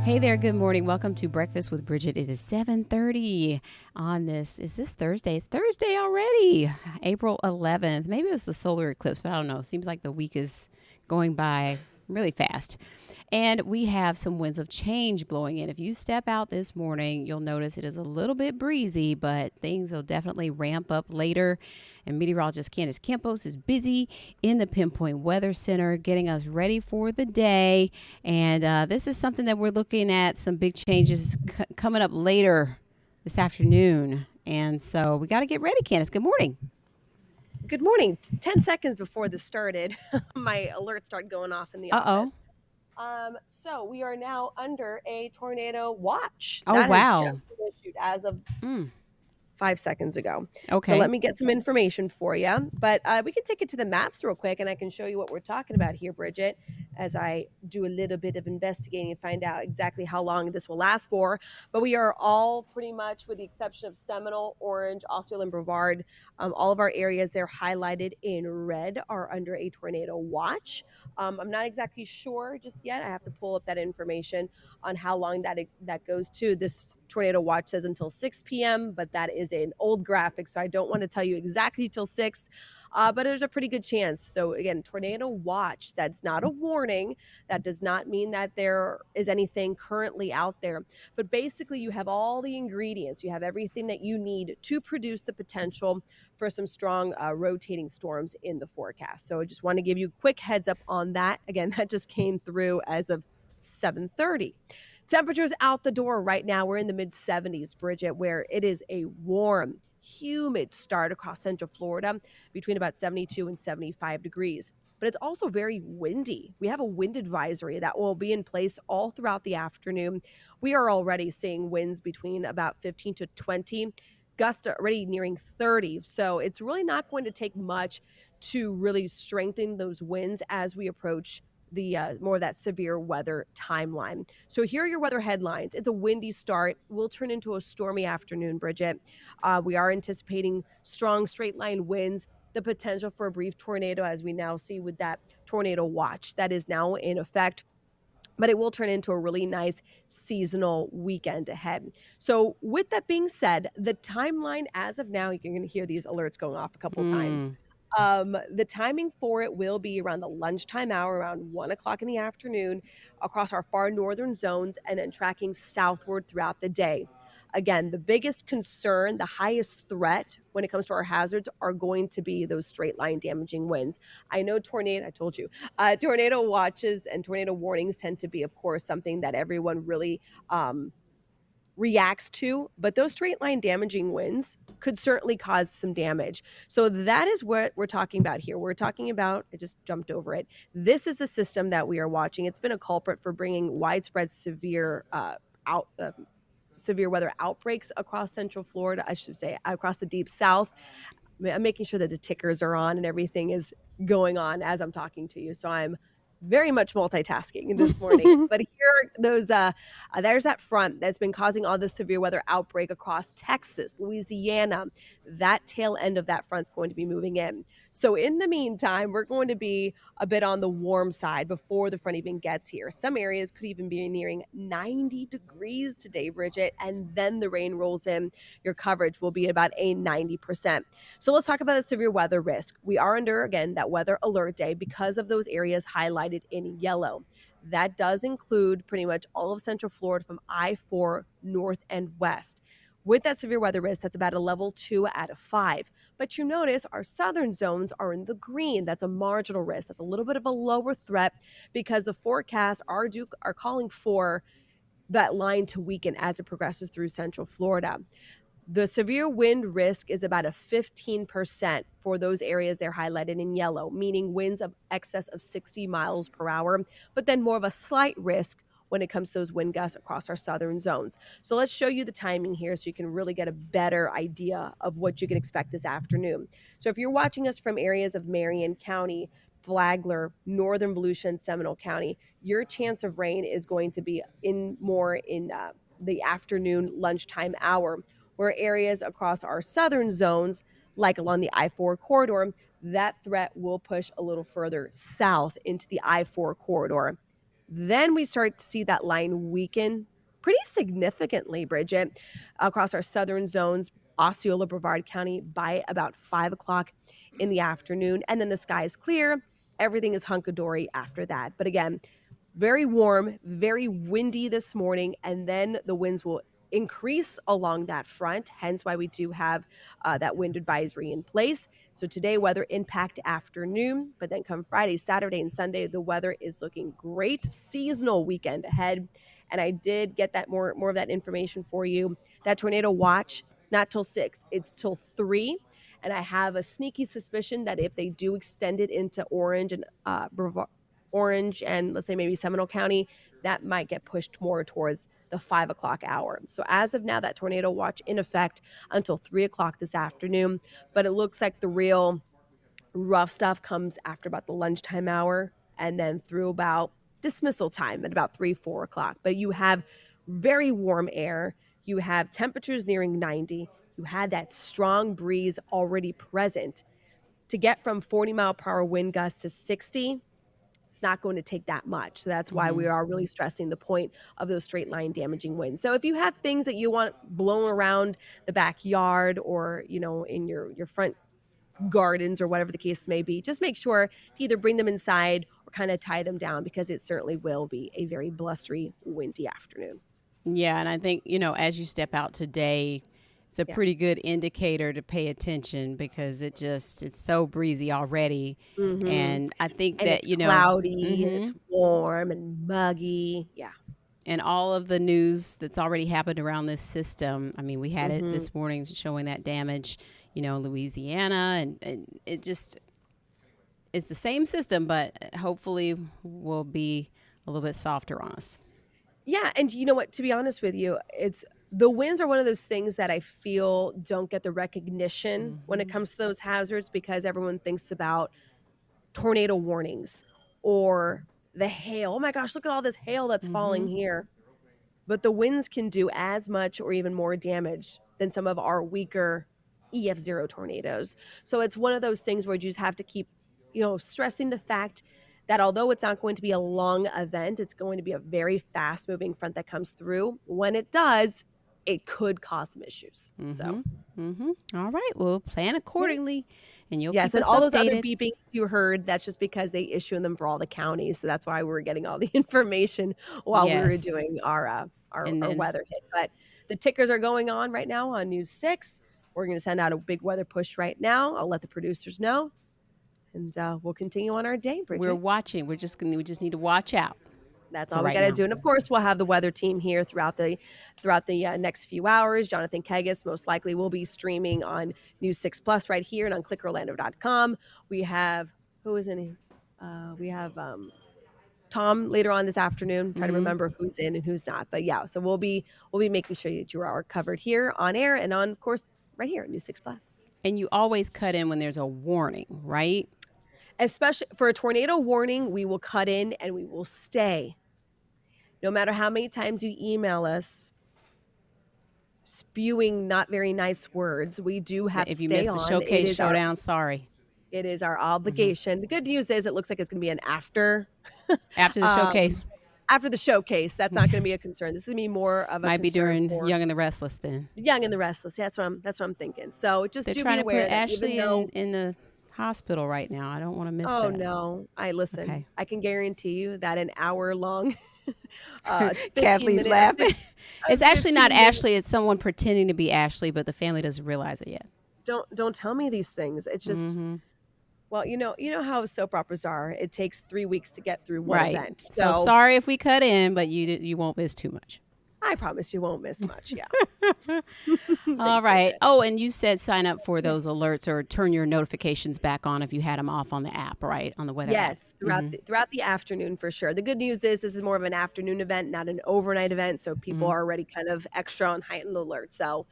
Hey there, good morning. Welcome to Breakfast with Bridgett. It is 7:30 on is this Thursday? It's Thursday already, April 11th. Maybe it's the solar eclipse, but I don't know. Seems like the week is going by really fast. And we have some winds of change blowing in. If you step out this morning, you'll notice it is a little bit breezy, but things will definitely ramp up later. And meteorologist Candace Campos is busy in the Pinpoint Weather Center getting us ready for the day. And this is something that we're looking at, some big changes coming up later this afternoon. And so we got to get ready, Candace. Good morning. Good morning. 10 seconds before this started, my alert started going off in the office. So we are now under a tornado watch. Oh, That has wow. just been issued as of 5 seconds ago. Okay. So let me get some information for you. But we can take it to the maps real quick, and I can show you what we're talking about here, Bridgett, as I do a little bit of investigating and find out exactly how long this will last for. But we are all pretty much, with the exception of Seminole, Orange, Osceola, and Brevard, all of our areas there highlighted in red are under a tornado watch. I'm not exactly sure just yet. I have to pull up that information on how long that goes to. This tornado watch says until 6 p.m., but that is an old graphic, so I don't want to tell you exactly till 6, but there's a pretty good chance. So again, tornado watch, that's not a warning. That does not mean that there is anything currently out there, but basically you have all the ingredients. You have everything that you need to produce the potential for some strong rotating storms in the forecast. So I just want to give you a quick heads up on that. Again, that just came through as of 7:30. Temperatures out the door right now. We're in the mid 70s, Bridgett, where it is a warm, humid start across Central Florida between about 72 and 75 degrees. But it's also very windy. We have a wind advisory that will be in place all throughout the afternoon. We are already seeing winds between about 15 to 20, gusts already nearing 30. So it's really not going to take much to really strengthen those winds as we approach the more of that severe weather timeline. So here are your weather headlines. It's a windy start. Will turn into a stormy afternoon, Bridgett. We are anticipating strong straight line winds, the potential for a brief tornado, as we now see with that tornado watch that is now in effect. But it will turn into a really nice seasonal weekend ahead. So with that being said, the timeline as of now, you're going to hear these alerts going off a couple of times. The timing for it will be around the lunchtime hour, around 1 o'clock in the afternoon, across our far northern zones, and then tracking southward throughout the day. Again, the biggest concern, the highest threat when it comes to our hazards are going to be those straight line damaging winds. I know I told you, tornado watches and tornado warnings tend to be, of course, something that everyone really reacts to, but those straight line damaging winds could certainly cause some damage. So that is what we're talking about here. We're talking about, I just jumped over it. This is the system that we are watching. It's been a culprit for bringing widespread severe weather outbreaks across Central Florida, I should say, across the deep south. I'm making sure that the tickers are on and everything is going on as I'm talking to you. So I'm very much multitasking this morning. But here are those, there's that front that's been causing all this severe weather outbreak across Texas, Louisiana. That tail end of that front's going to be moving in. So in the meantime, we're going to be a bit on the warm side before the front even gets here. Some areas could even be nearing 90 degrees today, Bridgett, and then the rain rolls in. Your coverage will be about a 90%. So let's talk about the severe weather risk. We are under, again, that weather alert day because of those areas highlighted in yellow. That does include pretty much all of Central Florida from I-4 north and west. With that severe weather risk, that's about a level 2 out of 5. But you notice our southern zones are in the green. That's a marginal risk. That's a little bit of a lower threat because the forecasts are calling for that line to weaken as it progresses through Central Florida. The severe wind risk is about a 15% for those areas they're highlighted in yellow, meaning winds of excess of 60 miles per hour, but then more of a slight risk when it comes to those wind gusts across our southern zones. So let's show you the timing here so you can really get a better idea of what you can expect this afternoon. So if you're watching us from areas of Marion County, Flagler, Northern Volusia, and Seminole County, your chance of rain is going to be more in the afternoon lunchtime hour, where areas across our southern zones, like along the I-4 corridor, that threat will push a little further south into the I-4 corridor. Then we start to see that line weaken pretty significantly, Bridgett, across our southern zones, Osceola, Brevard County, by about 5 o'clock in the afternoon. And then the sky is clear. Everything is hunky-dory after that. But again, very warm, very windy this morning, and then the winds will increase along that front, hence why we do have that wind advisory in place. So today, weather impact afternoon, but then come Friday, Saturday, and Sunday, the weather is looking great. Seasonal weekend ahead, and I did get that more of that information for you. That tornado watch, it's not till 6, it's till 3. And I have a sneaky suspicion that if they do extend it into Orange and Orange and let's say maybe Seminole County, that might get pushed more towards the 5 o'clock hour. So as of now, that tornado watch in effect until 3 o'clock this afternoon. But it looks like the real rough stuff comes after about the lunchtime hour and then through about dismissal time at about 3, 4 o'clock. But you have very warm air. You have temperatures nearing 90. You had that strong breeze already present. To get from 40-mile-per-hour wind gusts to 60, it's not going to take that much. So that's why we are really stressing the point of those straight line damaging winds. So if you have things that you want blown around the backyard or, in your front gardens or whatever the case may be, just make sure to either bring them inside or kind of tie them down because it certainly will be a very blustery, windy afternoon. Yeah, and I think, as you step out today, it's a pretty good indicator to pay attention because it's so breezy already. And I think And that, it's cloudy, and it's warm and muggy. Yeah. and all of the news that's already happened around this system. I mean, we had it this morning showing that damage, Louisiana, and it's the same system, but hopefully will be a little bit softer on us. Yeah, and you know what? To be honest with you, the winds are one of those things that I feel don't get the recognition when it comes to those hazards because everyone thinks about tornado warnings or the hail. Oh my gosh, look at all this hail that's falling here. But the winds can do as much or even more damage than some of our weaker EF0 tornadoes. So it's one of those things where you just have to keep, stressing the fact that although it's not going to be a long event, it's going to be a very fast moving front that comes through. When it does, it could cause some issues. So, All right, we'll plan accordingly, and you'll yes, keep and us all those other updated. beepings you heard, that's just because they issue them for all the counties. So that's why we were getting all the information while we were Yes, doing our and then weather hit. But the tickers are going on right now on News 6. We're going to send out a big weather push right now. I'll let the producers know, and we'll continue on our day, Bridgett. we're watching. We just need to watch out. That's for all we right got to now. do. And of course, we'll have the weather team here throughout the next few hours. Jonathan Kegas most likely will be streaming on News 6 Plus right here and on clickorlando.com. We have, who is in here? We have Tom later on this afternoon. Try to remember who's in and who's not. But yeah, so we'll be making sure that you are covered here on air and on, of course, right here at News 6 Plus. And you always cut in when there's a warning, right? Especially for a tornado warning, we will cut in and we will stay. No matter how many times you email us spewing not very nice words, we do have to If stay you missed on. the showcase showdown, sorry. It is our obligation. The good news is it looks like it's going to be an after After the showcase. After the showcase, that's not going to be a concern. This is going to be more of a Might be concern during for Young and the Restless then. Young and the Restless. Yeah, that's what I'm thinking. So just They're do trying be to aware put that Ashley even though, in the hospital right now. I don't want to miss oh that. no, listen. Okay. I can guarantee you that an hour long. Kathleen's laughing. It's actually not 15 minutes. Ashley. It's someone pretending to be Ashley, but the family doesn't realize it yet. Don't tell me these things. It's just well, you know how soap operas are. It takes 3 weeks to get through one event. So sorry if we cut in, but you won't miss too much. I promise you won't miss much. Yeah. All right. Oh, and you said sign up for those alerts or turn your notifications back on if you had them off on the app, right? On the weather app. Yes, throughout the afternoon for sure. The good news is this is more of an afternoon event, not an overnight event. So people are already kind of extra on heightened alert. So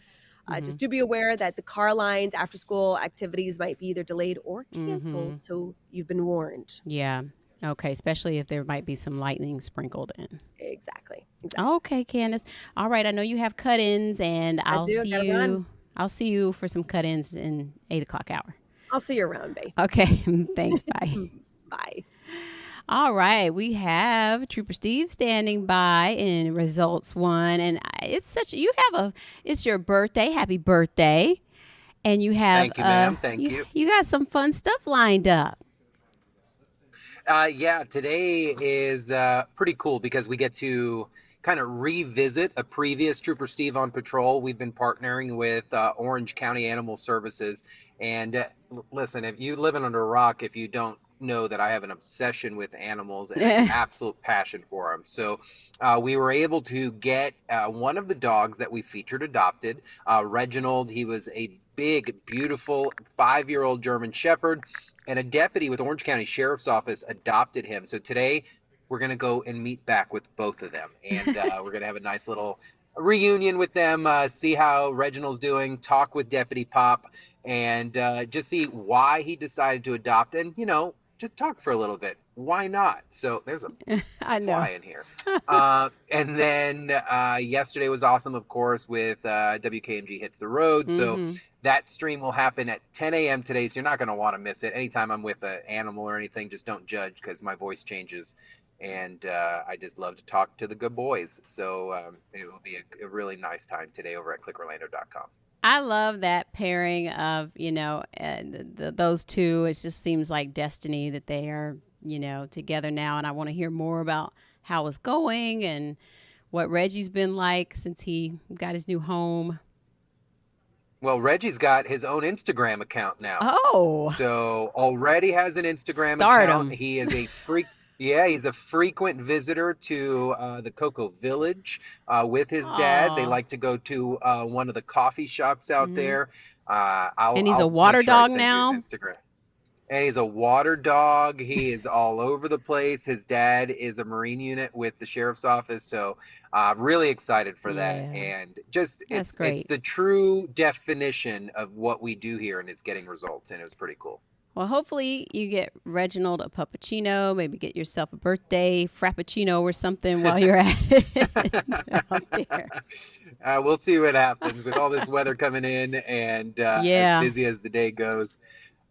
just do be aware that the car lines, after school activities might be either delayed or canceled. So you've been warned. Yeah. Okay. Especially if there might be some lightning sprinkled in. Exactly. Okay, Candace. All right. I know you have cut-ins, and I'll do. see Gotta you. run. I'll see you for some cut-ins in 8 o'clock hour. I'll see you around, babe. Okay. Thanks. Bye. Bye. All right, we have Trooper Steve standing by in results one, and it's such you have a it's your birthday. Happy birthday! And you have Thank you, ma'am. Thank you. you got some fun stuff lined up. Yeah, today is pretty cool because we get to kind of revisit a previous Trooper Steve on patrol. We've been partnering with Orange County Animal Services. And listen, if you living under a rock, if you don't know that I have an obsession with animals and an absolute passion for them. So we were able to get one of the dogs that we featured adopted, Reginald. He was a big, beautiful 5-year-old German Shepherd, and a deputy with Orange County Sheriff's Office adopted him. So today we're going to go and meet back with both of them. And we're going to have a nice little reunion with them, see how Reginald's doing, talk with Deputy Pop, and just see why he decided to adopt. And, just talk for a little bit. Why not? So there's a I know. fly in here. And then yesterday was awesome, of course, with WKMG Hits the Road. So Mm-hmm. that stream will happen at 10 a.m. today, so you're not going to want to miss it. Anytime I'm with an animal or anything, just don't judge because my voice changes. And I just love to talk to the good boys. So it will be a really nice time today over at clickorlando.com. I love that pairing of those two. It just seems like destiny that they are together now, and I want to hear more about how it's going and what Reggie's been like since he got his new home. Well, Reggie's got his own Instagram account now. Oh, So already has an Instagram account. stardom. He is a freak. Yeah, he's a frequent visitor to the Cocoa Village with his dad. They Aw. like to go to one of the coffee shops out Hmm. there. And he's a I'll water make sure I dog send you his now. Instagram. And he's a water dog. He is all over the place. His dad is a Marine unit with the sheriff's office, so really excited for that. Yeah, And just that's it's great. the true definition of what we do here, and it's getting results, and it was pretty cool. Well, hopefully you get Reginald a puppuccino. Maybe get yourself a birthday frappuccino or something while you're at it out there. We'll see what happens with all this weather coming in, and as Yeah, busy as the day goes.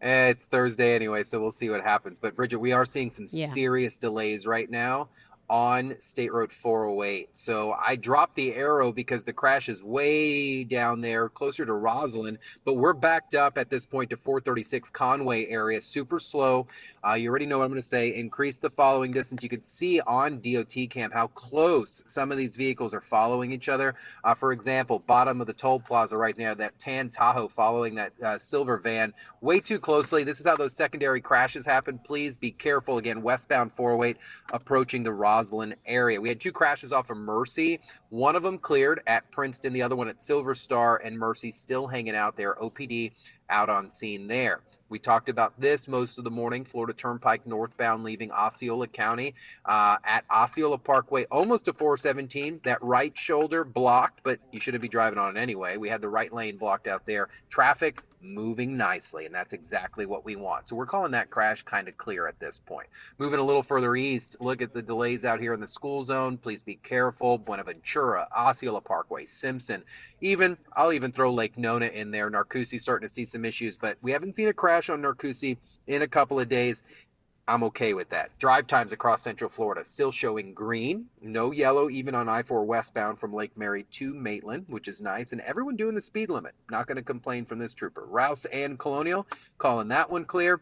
It's Thursday anyway, so we'll see what happens. But Bridget, we are seeing some yeah. serious delays right now on State Road 408. So I dropped the arrow because the crash is way down there, closer to Roslyn. But we're backed up at this point to 436 Conway area, super slow. You already know what I'm going to say. Increase the following distance. You can see on DOT cam how close some of these vehicles are following each other. For example, bottom of the toll plaza right now, that tan Tahoe following that silver van way too closely. This is how those secondary crashes happen. Please be careful. Again, westbound 408 approaching the Roslyn area. We had two crashes off of Mercy. One of them cleared at Princeton, the other one at Silver Star, and Mercy still hanging out there. OPD out on scene there. We talked about this most of the morning. Florida Turnpike northbound leaving Osceola County at Osceola Parkway, almost to 417. That right shoulder blocked, but you shouldn't be driving on it anyway. We had the right lane blocked out there. Traffic moving nicely, and that's exactly what we want. So we're calling that crash kind of clear at this point. Moving a little further east, look at the delays out here in the school zone. Please be careful. Buenaventura, Osceola Parkway, Simpson. I'll even throw Lake Nona in there. Narcoossee starting to see some issues, but we haven't seen a crash on Narcoossee in a couple of days. I'm okay with that. Drive times across Central Florida still showing green, no yellow, even on I-4 westbound from Lake Mary to Maitland, which is nice. And everyone doing the speed limit. Not going to complain from this trooper. Rouse and Colonial calling that one clear.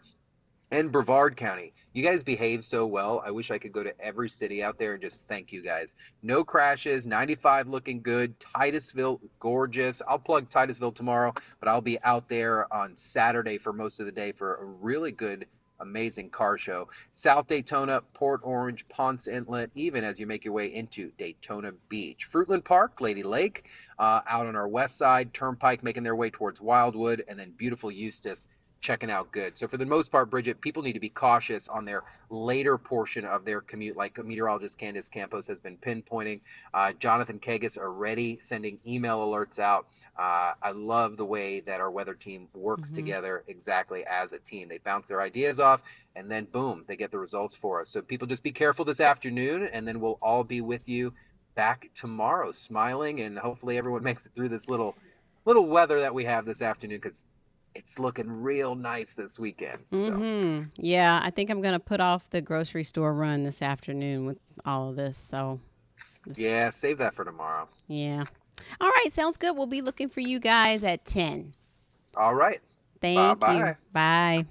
And Brevard County, you guys behave so well. I wish I could go to every city out there and just thank you guys. No crashes, 95 looking good, Titusville gorgeous. I'll plug Titusville tomorrow, but I'll be out there on Saturday for most of the day for a really good, amazing car show. South Daytona, Port Orange, Ponce Inlet, even as you make your way into Daytona Beach. Fruitland Park, Lady Lake, out on our west side, Turnpike making their way towards Wildwood, and then beautiful Eustis checking out good. So for the most part, Bridget, people need to be cautious on their later portion of their commute, like meteorologist Candace Campos has been pinpointing. Jonathan Kagas already sending email alerts out. I love the way that our weather team works Hmm. together exactly as a team. They bounce their ideas off, and then boom, they get the results for us. So people just be careful this afternoon, and then we'll all be with you back tomorrow, smiling, and hopefully everyone makes it through this little weather that we have this afternoon, because it's looking real nice this weekend. So Yeah, I think I'm gonna put off the grocery store run this afternoon with all of this. So, just, yeah, save that for tomorrow. yeah. All right, sounds good. We'll be looking for you guys at 10. All right. Bye Thank you. bye. Bye.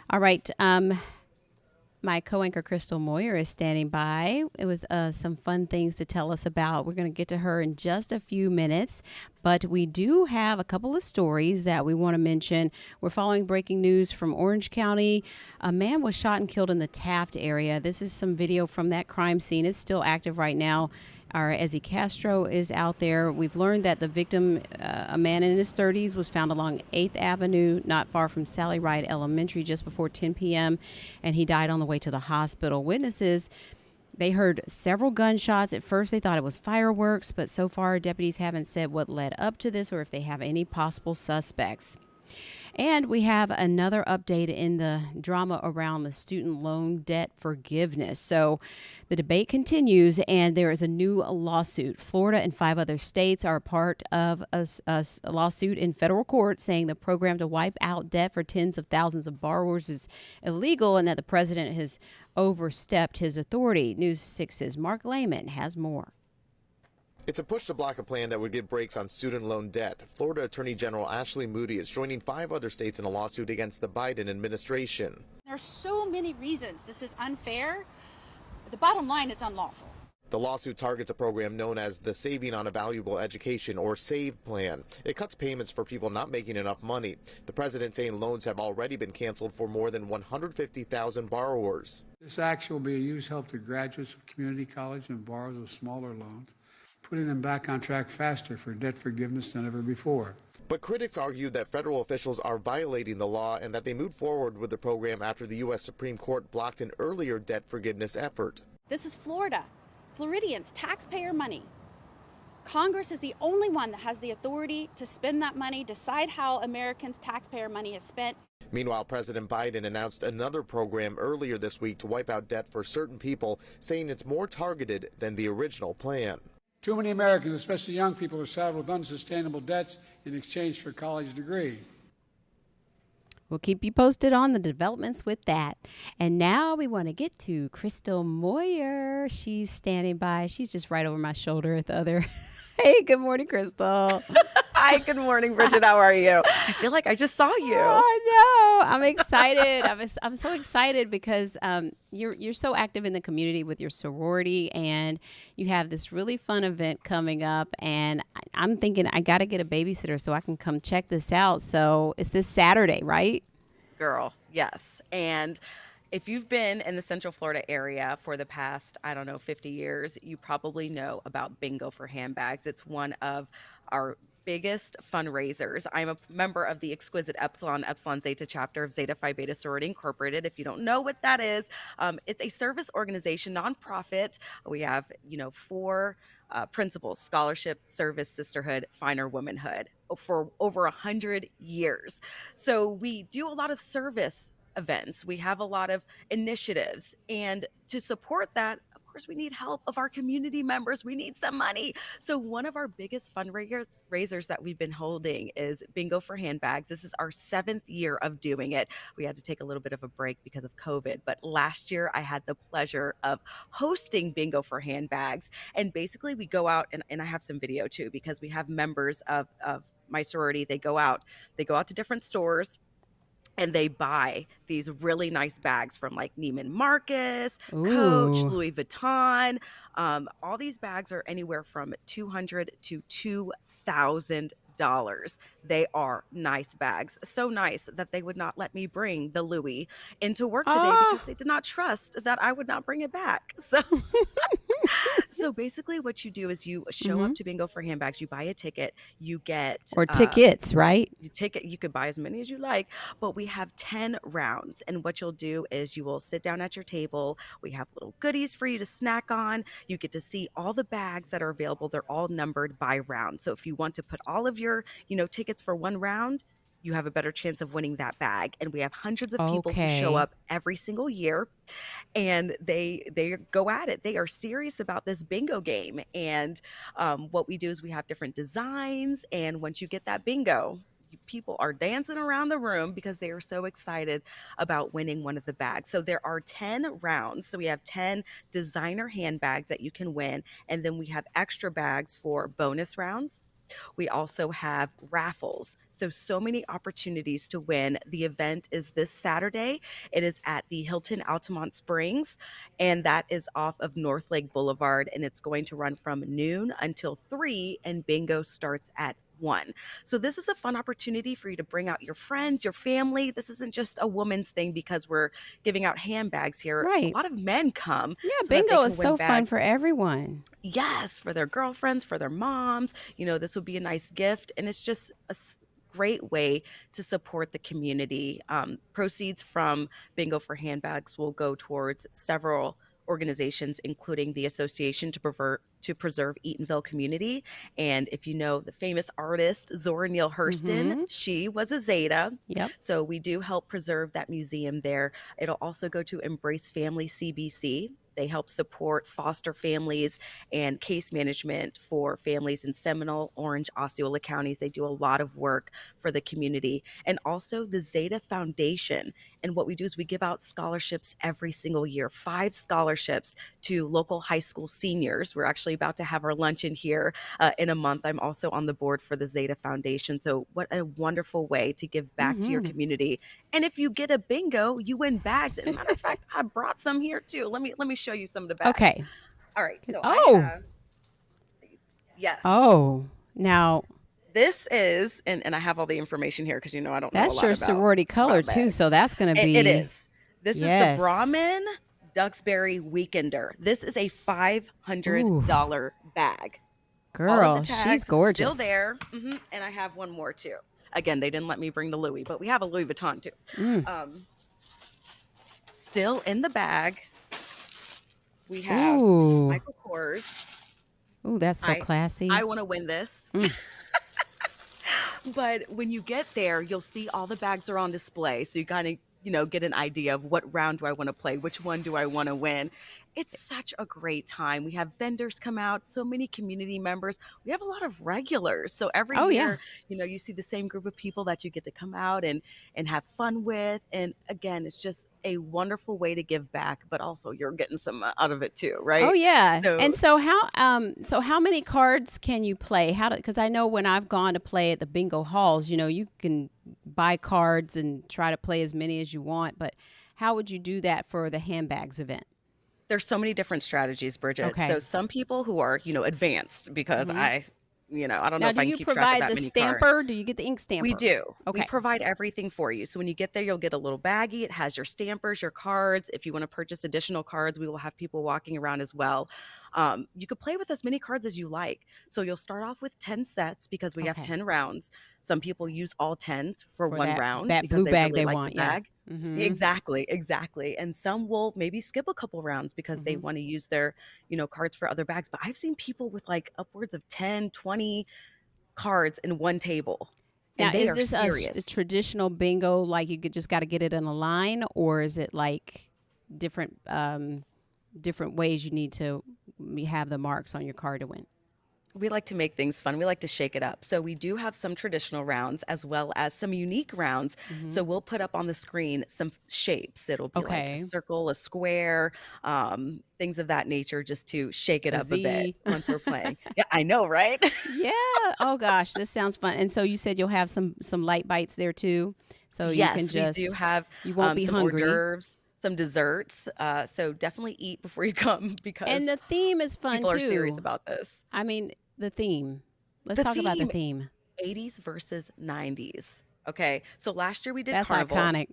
All right. My co-anchor Crystal Moyer is standing by with some fun things to tell us about. We're going to get to her in just a few minutes, but we do have a couple of stories that we want to mention. We're following breaking news from Orange County. A man was shot and killed in the Taft area. This is some video from that crime scene. It's still active right now. Our Ezzy Castro is out there. We've learned that the victim, a man in his 30s, was found along 8th Avenue, not far from Sally Ride Elementary, just before 10 p.m., and he died on the way to the hospital. Witnesses, they heard several gunshots. At first, they thought it was fireworks, but so far, deputies haven't said what led up to this or if they have any possible suspects. And we have another update in the drama around the student loan debt forgiveness. So the debate continues, and there is a new lawsuit. Florida and 5 other states are a part of a lawsuit in federal court saying the program to wipe out debt for tens of thousands of borrowers is illegal and that the president has overstepped his authority. News 6's Mark Lehman has more. It's a push to block a plan that would give brakes on student loan debt. Florida Attorney General Ashley Moody is joining 5 other states in a lawsuit against the Biden administration. There are so many reasons this is unfair. The bottom line, it's unlawful. The lawsuit targets a program known as the Saving on a Valuable Education, or SAVE plan. It cuts payments for people not making enough money. The president saying loans have already been canceled for more than 150,000 borrowers. This action will be a huge help to graduates of community college and borrowers of smaller loans, putting them back on track faster for debt forgiveness than ever before. But critics argue that federal officials are violating the law and that they moved forward with the program after the U.S. Supreme Court blocked an earlier debt forgiveness effort. This is Florida. Floridians, taxpayer money. Congress is the only one that has the authority to spend that money, decide how Americans' taxpayer money is spent. Meanwhile, President Biden announced another program earlier this week to wipe out debt for certain people, saying it's more targeted than the original plan. Too many Americans, especially young people, are saddled with unsustainable debts in exchange for a college degree. We'll keep you posted on the developments with that. And now we want to get to Crystal Moyer. She's standing by. She's just right over my shoulder at the other. Hey, good morning, Crystal. Hi, good morning, Bridgett. How are you? I feel like I just saw you. Oh, I know. I'm excited. I'm so excited because you're so active in the community with your sorority, and you have this really fun event coming up. And I'm thinking I got to get a babysitter so I can come check this out. So it's this Saturday, right? Girl, yes. And if you've been in the Central Florida area for the past, 50 years, you probably know about Bingo for Handbags. It's one of our biggest fundraisers. I'm a member of the exquisite Epsilon Zeta chapter of Zeta Phi Beta Sorority Incorporated. If you don't know what that is, it's a service organization, nonprofit. We have, 4 principles: scholarship, service, sisterhood, finer womanhood, for over 100 years. So we do a lot of service events. We have a lot of initiatives, and to support that, of course, we need help of our community members. We need some money. So one of our biggest fundraisers that we've been holding is Bingo for Handbags. This is our 7th year of doing it. We had to take a little bit of a break because of COVID, but last year I had the pleasure of hosting Bingo for Handbags. And basically we go out, and I have some video too, because we have members of my sorority. They go out to different stores, and they buy these really nice bags from like Neiman Marcus, Coach, Ooh. Louis Vuitton. All these bags are anywhere from $200 to $2,000. They are nice bags. So nice that they would not let me bring the Louis into work today because they did not trust that I would not bring it back. So basically what you do is you show up to Bingo for Handbags, you buy a ticket, you get Or tickets, right? you could buy as many as you like, but we have 10 rounds. And what you'll do is you will sit down at your table. We have little goodies for you to snack on. You get to see all the bags that are available. They're all numbered by round. So if you want to put all of your, tickets for one round, you have a better chance of winning that bag. And we have hundreds of people who show Okay. up every single year, and they go at it. They are serious about this bingo game. And what we do is we have different designs. And once you get that bingo, people are dancing around the room because they are so excited about winning one of the bags. So there are 10 rounds. So we have 10 designer handbags that you can win. And then we have extra bags for bonus rounds. We also have raffles. So many opportunities to win. The event is this Saturday. It is at the Hilton Altamont Springs, and that is off of North Lake Boulevard. And it's going to run from noon until 3, and bingo starts at 1. So this is a fun opportunity for you to bring out your friends, your family. This isn't just a woman's thing because we're giving out handbags here. A Right. lot of men come Yeah, so that they bingo can is win so fun bags. for everyone. Yes, for their girlfriends, for their moms. This would be a nice gift. And it's just a great way to support the community. Proceeds from Bingo for Handbags will go towards several organizations, including the Association to Preserve Eatonville Community. And if you know the famous artist Zora Neale Hurston, Mm-hmm. she was a Zeta. Yep. So we do help preserve that museum there. It'll also go to Embrace Family CBC. They help support foster families and case management for families in Seminole, Orange, Osceola counties. They do a lot of work for the community. And also the Zeta Foundation. And what we do is we give out scholarships every single year, 5 scholarships to local high school seniors. We're actually about to have our luncheon here in a month. I'm also on the board for the Zeta Foundation. So what a wonderful way to give back to your Mm-hmm. community. And if you get a bingo, you win bags. And matter of fact, I brought some here too. Let me show you some of the bags. Okay. All right. So I Oh. have, yes. Oh. Now, This is, and I have all the information here because I don't know a that's lot your about sorority color too, bags. so that's going to be It is. This is Yes. the Brahmin Duxbury Weekender. This is a $500 bag. All of Girl, the tags she's gorgeous. still there. And I have one more too. Again, they didn't let me bring the Louis, but we have a Louis Vuitton too. Mm. Still in the bag, we have Ooh. Michael Kors. Ooh, that's so classy. I want to win this. Mm. But when you get there, you'll see all the bags are on display. So you kind of, get an idea of what round do I want to play? Which one do I want to win? It's such a great time. We have vendors come out, so many community members. We have a lot of regulars. So every Oh, yeah. year, you see the same group of people that you get to come out and have fun with. And again, it's just a wonderful way to give back, but also you're getting some out of it too, right? Oh yeah. So- And so how many cards can you play? Because I know when I've gone to play at the bingo halls, you can buy cards and try to play as many as you want, but how would you do that for the handbags event? There's so many different strategies, Bridget. Okay. So some people who are, advanced because Mhm. I don't know Now, if do I you can keep track of provide that the many stamper? cards. Do you get the ink stamper? We do. Okay. We provide everything for you. So when you get there, you'll get a little baggie. It has your stampers, your cards. If you want to purchase additional cards, we will have people walking around as well. You could play with as many cards as you like. So you'll start off with 10 sets because we have Okay. 10 rounds. Some people use all 10s for one that, round that because blue they bag really they like want. the Yeah. bag. Mhm. Exactly. And some will maybe skip a couple rounds because they Mhm. want to use their, cards for other bags. But I've seen people with like upwards of 10, 20 cards in one table. And Now, they is are this serious. a traditional bingo, like you just got to get it in a line, or is it like different ways you need to have the marks on your card to win? We like to make things fun. We like to shake it up. So we do have some traditional rounds as well as some unique rounds. Mhm. So we'll put up on the screen some shapes. It'll be like Okay. a circle, a square, things of that nature, just to shake it A up a bit Z. once we're playing. Yeah, I know, right? Yeah. Oh gosh, this sounds fun. And so you said you'll have some light bites there too, so you Yes, can just we do have you won't be some hungry. hors d'oeuvres, some desserts. So definitely eat before you come because And the theme is fun people too. are serious about this. I mean, the theme. Let's The talk about the theme. theme. 80s versus 90s. Okay, so last year we did That's Carnival. iconic.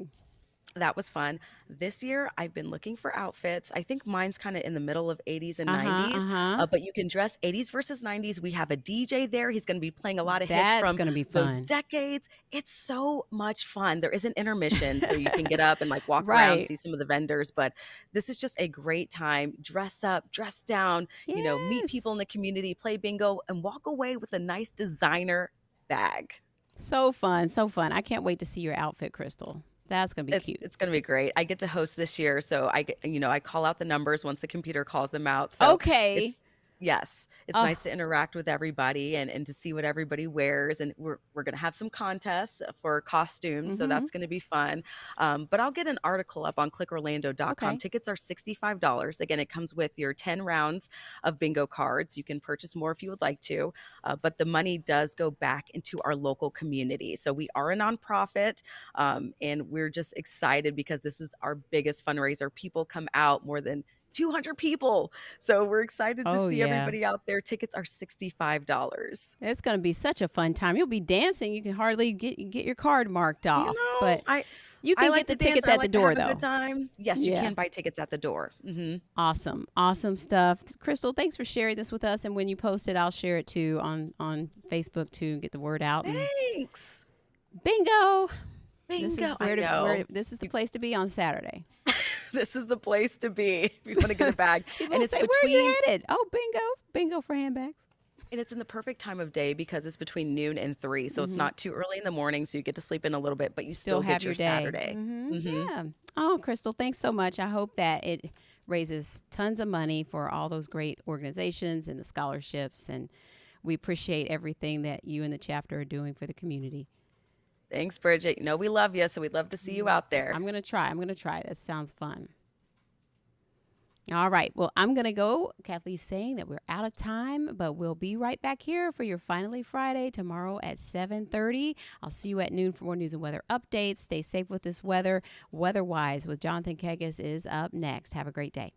That was fun. This year, I've been looking for outfits. I think mine's kind of in the middle of 80s and 90s, but you can dress 80s versus 90s. We have a DJ there. He's going to be playing a lot of hits That's from gonna be those fun. decades. It's so much fun. There is an intermission, so you can get up and like walk around, Right. see some of the vendors. But this is just a great time. Dress up, dress down, meet people in Yes. the community, play bingo, and walk away with a nice designer bag. So fun, so fun. I can't wait to see your outfit, Crystal. That's gonna be cute. It's going to be great. I get to host this year, so I call out the numbers once the computer calls them out. So Okay. yes, It's nice to interact with everybody and to see what everybody wears. And we're going to have some contests for costumes. So that's going to be fun. But I'll get an article up on clickorlando.com. Okay. Tickets are $65. Again, it comes with your 10 rounds of bingo cards. You can purchase more if you would like to, but the money does go back into our local community. So we are a nonprofit, and we're just excited because this is our biggest fundraiser. People come out, more than 200 people. So we're excited to see everybody out there. Tickets are $65. It's going to be such a fun time. You'll be dancing. You can hardly get your card marked off. But you can like get the tickets at the door, though. Good time. Yes, you can buy tickets at the door. Awesome. Awesome stuff. Crystal, thanks for sharing this with us. And when you post it, I'll share it too on Facebook to get the word out. Thanks. Bingo. This is the place to be on Saturday. This is the place to be if you want to get a bag. And it's say, where are you headed? Oh, bingo for handbags. And it's in the perfect time of day because it's between noon and 3. So it's not too early in the morning. So you get to sleep in a little bit, but you still have get your day. Saturday. Yeah. Oh, Crystal, thanks so much. I hope that it raises tons of money for all those great organizations and the scholarships. And we appreciate everything that you and the chapter are doing for the community. Thanks, Bridget. You know we love you, so we'd love to see you out there. I'm going to try. That sounds fun. All right. Well, I'm going to go. Kathy's saying that we're out of time, but we'll be right back here for your Finally Friday tomorrow at 7:30. I'll see you at noon for more news and weather updates. Stay safe with this weather. Weather-wise with Jonathan Kegas is up next. Have a great day.